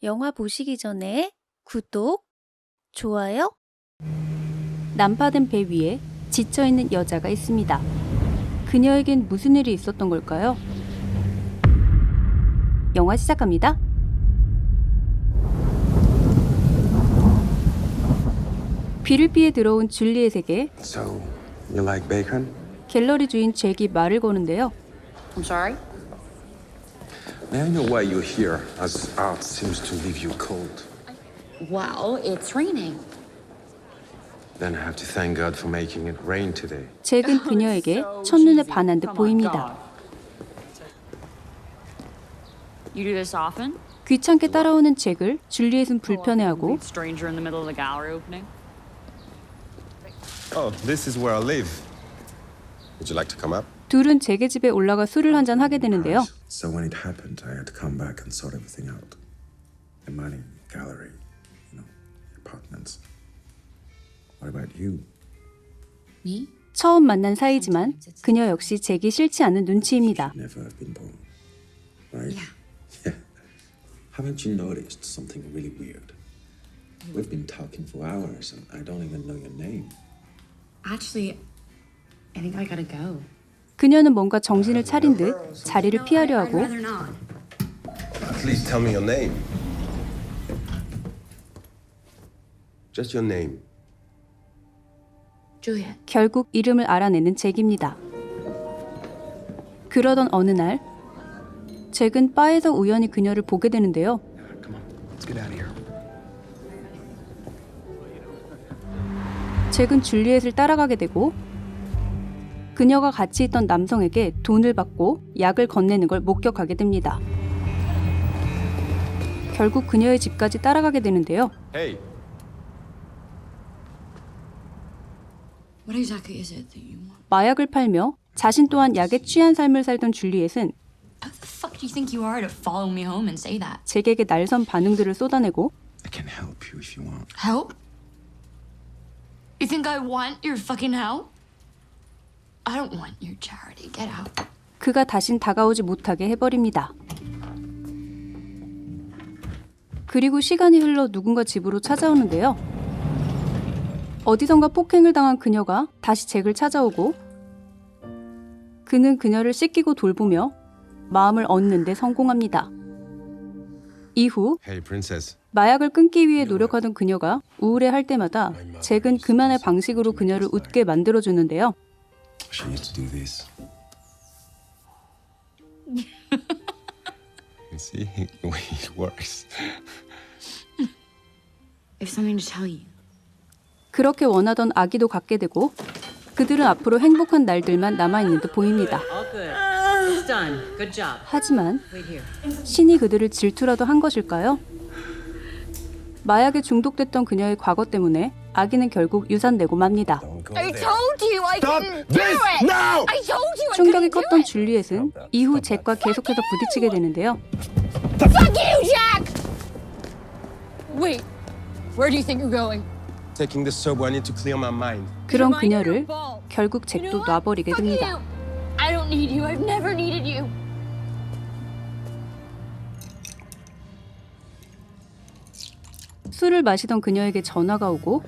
영화 보시기 전에 구독, 좋아요. 난파된 배 위에 지쳐있는 여자가 있습니다. 그녀에겐 무슨 일이 있었던 걸까요? 영화 시작합니다. 비를 피해 들어온 줄리엣에게 So, you like bacon? 갤러리 주인 잭이 말을 거는데요. I'm sorry? May I know why you're here, as art seems to leave you cold? Well, it's raining. Then I have to thank God for making it rain today. 잭은 그녀에게 첫눈에 반한 듯 보입니다. You do this often? 귀찮게 따라오는 잭을 줄리엣은 불편해하고 Stranger in the middle of the gallery opening? Oh, this is where I live. Would you like to come up? 둘은 잭의 집에 올라가 술을 한잔 하게 되는데요. So when it happened, I had to come back and sort everything out. The money, gallery, apartments. What about you? Me? 처음 만난 사이지만 그녀 역시 잭이 싫지 않은 눈치입니다. Never have been born, right? Yeah. Haven't you noticed something really weird? We've been talking for hours and I don't even know your name. Actually, I think I gotta go. 그녀는 뭔가 정신을 차린 듯 자리를 피하려 하고 not. At least tell me your name. Just your name. Juliet. 결국 이름을 알아내는 잭입니다. 그러던 어느 날 잭은 바에서 우연히 그녀를 보게 되는데요. Come on, let's get out of here. 잭은 줄리엣을 따라가게 되고 그녀가 같이 있던 남성에게 돈을 받고 약을 건네는 걸 목격하게 됩니다. 결국 그녀의 집까지 따라가게 되는데요. Hey. What exactly is it that you want? 마약을 팔며 자신 또한 약에 취한 삶을 살던 줄리엣은 Who the fuck do you think you are to follow me home and say that? 잭에게 날선 반응들을 쏟아내고 I can help you if you want. Help? You think I want your fucking help? I don't want your charity. Get out. 그가 다신 다가오지 못하게 해버립니다. 그리고 시간이 흘러 누군가 집으로 찾아오는데요. 어디선가 폭행을 당한 그녀가 다시 잭을 찾아오고 그는 그녀를 씻기고 돌보며 마음을 얻는 데 성공합니다. 이후 Hey, princess. 마약을 끊기 위해 노력하던 그녀가 우울해할 때마다 잭은 그만의 방식으로 그녀를 웃게 만들어주는데요. She used to do this. You see the way it works. I have something to tell you. 그렇게 원하던 아기도 갖게 되고 그들은 앞으로 행복한 날들만 남아있는 듯 보입니다. All good. It's done. Good job. 하지만 Wait here. 신이 그들을 질투라도 한 것일까요? 마약에 중독됐던 그녀의 과거 때문에 아기는 결국 유산되고 맙니다. I told you I couldn't do it. now! I told you I 충격이 couldn't do 컸던 it. 줄리엣은 이후 잭과 계속해서 부딪히게 되는데요. Fuck you, Jack! Wait, where do you think you're going? Taking the sober, I need to clear my mind. 그런 그녀를 결국 잭도 놔버리게 Fuck 됩니다. you. I don't need you. I've never needed you. 술을 마시던 그녀에게 전화가 오고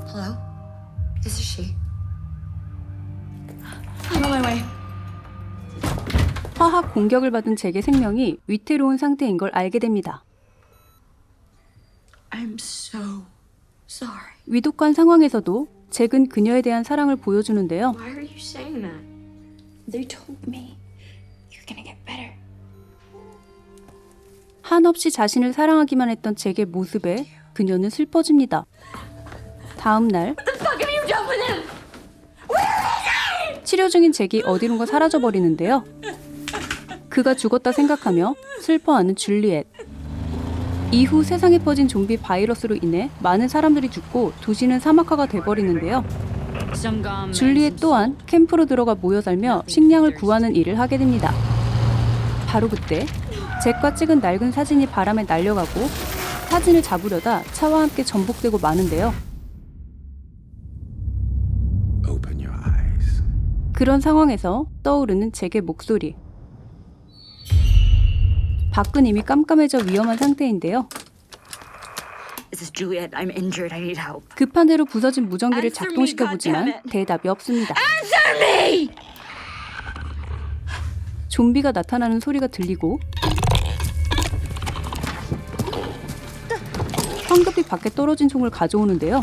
Hello? This is she. I'm on my way. 화학 공격을 받은 잭의 생명이 위태로운 상태인 걸 알게 됩니다. I'm so sorry. 위독한 상황에서도 잭은 그녀에 대한 사랑을 보여주는데요. Why are you saying that? They told me you're gonna get better. 한없이 자신을 사랑하기만 했던 잭의 모습에 그녀는 슬퍼집니다. 다음 날 Fuck have you done with him? 치료 중인 잭이 어디론가 사라져버리는데요. 그가 죽었다 생각하며 슬퍼하는 줄리엣. 이후 세상에 퍼진 좀비 바이러스로 인해 많은 사람들이 죽고 도시는 사막화가 돼버리는데요. Some gum. 줄리엣 또한 캠프로 들어가 모여 살며 식량을 구하는 일을 하게 됩니다. 바로 그때 잭과 찍은 낡은 사진이 바람에 날려가고 사진을 잡으려다 차와 함께 전복되고 마는데요. Open your eyes. 그런 상황에서 떠오르는 잭의 목소리. 밖은 이미 깜깜해져 위험한 상태인데요. This is Juliet. I'm injured. I need help. 급한 대로 부서진 무전기를 Answer me, 작동시켜보지만 goddammit. 대답이 없습니다. Answer me! 좀비가 나타나는 소리가 들리고 황급히 밖에 떨어진 총을 가져오는데요.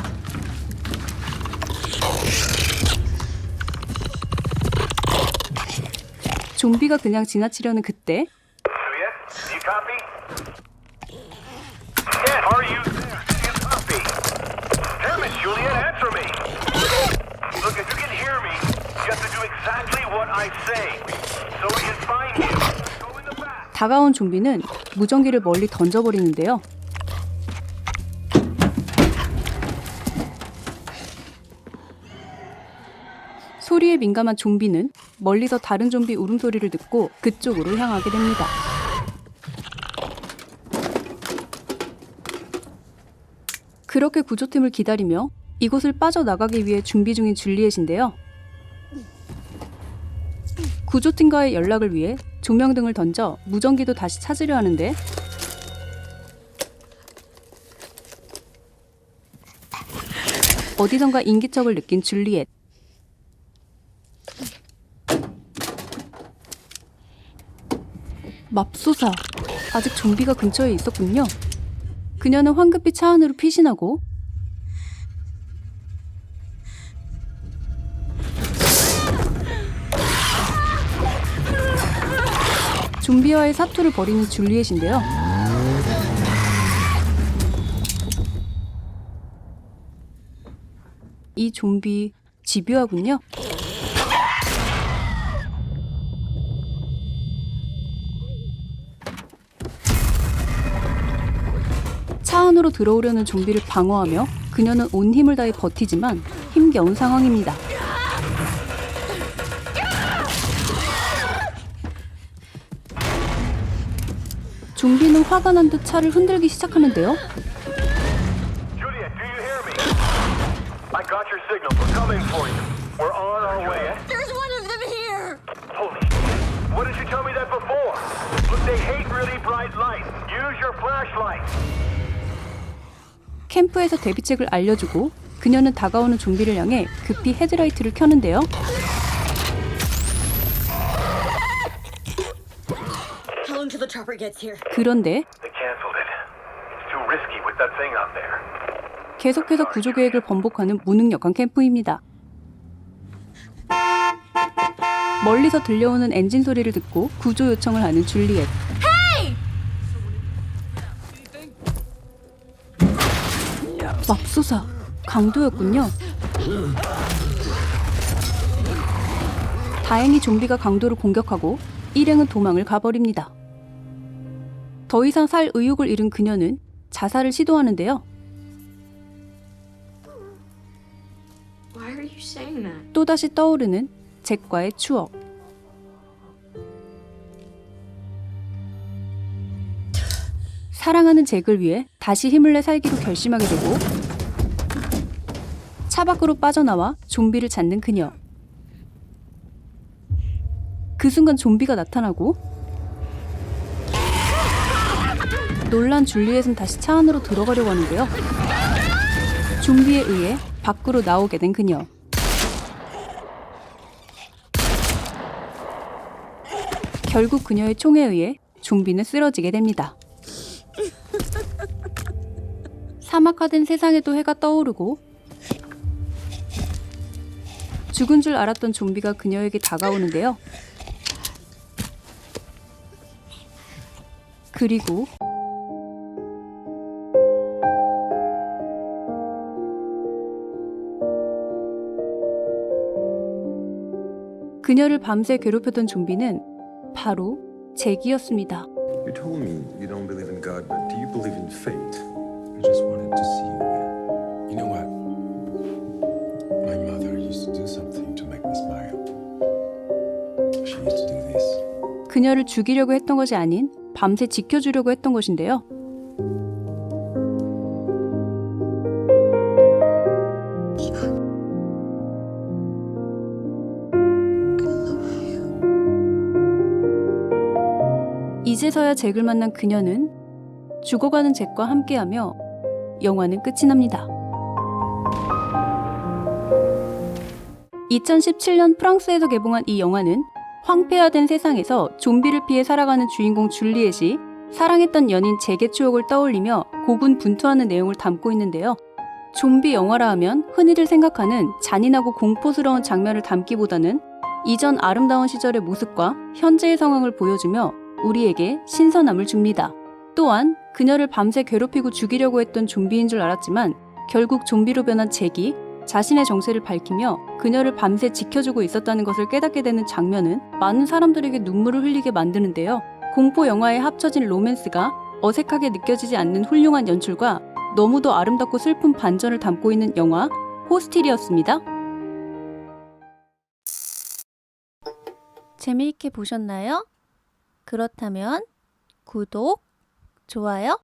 좀비가 그냥 지나치려는 그때 Juliet, do you copy? Yeah, are you? Do you copy? Damn it, Juliet, answer me. Look, if you can hear me, you have to do exactly what I say, so we can find you. Go in the back. 다가온 좀비는 무전기를 멀리 던져버리는데요. 소리에 민감한 좀비는 멀리서 다른 좀비 울음소리를 듣고 그쪽으로 향하게 됩니다. 그렇게 구조팀을 기다리며 이곳을 빠져나가기 위해 준비 중인 줄리엣인데요. 구조팀과의 연락을 위해 조명등을 던져 무전기도 다시 찾으려 하는데 어디선가 인기척을 느낀 줄리엣. 맙소사, 아직 좀비가 근처에 있었군요. 그녀는 황급히 차 안으로 피신하고 좀비와의 사투를 벌이는 줄리엣인데요. 이 좀비 집요하군요. 차 안으로 들어오려는 좀비를 방어하며 그녀는 온 힘을 다해 버티지만 힘겨운 상황입니다. 좀비는 화가 난 듯 차를 흔들기 시작하는데요. Juliet, do you hear me? I got your signal. We're coming for you. We're on our way. There's one of them here! Holy shit. What did you tell me that before? Look, they hate really bright light. Use your flashlight. 캠프에서 대비책을 알려주고 그녀는 다가오는 좀비를 향해 급히 헤드라이트를 켜는데요. How long till the chopper gets here? 그런데 They canceled it. It's too risky with that thing out there. 계속해서 구조 계획을 번복하는 무능력한 캠프입니다. 멀리서 들려오는 엔진 소리를 듣고 구조 요청을 하는 줄리엣. 맙소사, 강도였군요. 다행히 좀비가 강도를 공격하고 일행은 도망을 가버립니다. 더 이상 살 의욕을 잃은 그녀는 자살을 시도하는데요. Why are you saying that? 또다시 떠오르는 잭과의 추억. 사랑하는 잭을 위해 다시 힘을 내 살기로 결심하게 되고 차 밖으로 빠져나와 좀비를 찾는 그녀. 그 순간 좀비가 나타나고 놀란 줄리엣은 다시 차 안으로 들어가려고 하는데요. 좀비에 의해 밖으로 나오게 된 그녀. 결국 그녀의 총에 의해 좀비는 쓰러지게 됩니다. 사막화된 세상에도 해가 떠오르고 죽은 줄 알았던 좀비가 그녀에게 다가오는데요. 그리고 그녀를 밤새 괴롭혔던 좀비는 바로 잭이었습니다. You told me you don't believe in God, but do you believe in fate? I just wanted to see you again. You know what? My mother used to do something to make me smile. She used to do this. 그녀를 죽이려고 했던 것이 아닌 밤새 지켜주려고 했던 것인데요. 이제서야 잭을 만난 그녀는 죽어가는 잭과 함께하며 영화는 끝이 납니다. 2017년 프랑스에서 개봉한 이 영화는 황폐화된 세상에서 좀비를 피해 살아가는 주인공 줄리엣이 사랑했던 연인 잭의 추억을 떠올리며 고군분투하는 내용을 담고 있는데요. 좀비 영화라 하면 흔히들 생각하는 잔인하고 공포스러운 장면을 담기보다는 이전 아름다운 시절의 모습과 현재의 상황을 보여주며 우리에게 신선함을 줍니다. 또한 그녀를 밤새 괴롭히고 죽이려고 했던 좀비인 줄 알았지만 결국 좀비로 변한 잭이 자신의 정체를 밝히며 그녀를 밤새 지켜주고 있었다는 것을 깨닫게 되는 장면은 많은 사람들에게 눈물을 흘리게 만드는데요. 공포 영화에 합쳐진 로맨스가 어색하게 느껴지지 않는 훌륭한 연출과 너무도 아름답고 슬픈 반전을 담고 있는 영화 호스틸이었습니다. 재미있게 보셨나요? 그렇다면 구독, 좋아요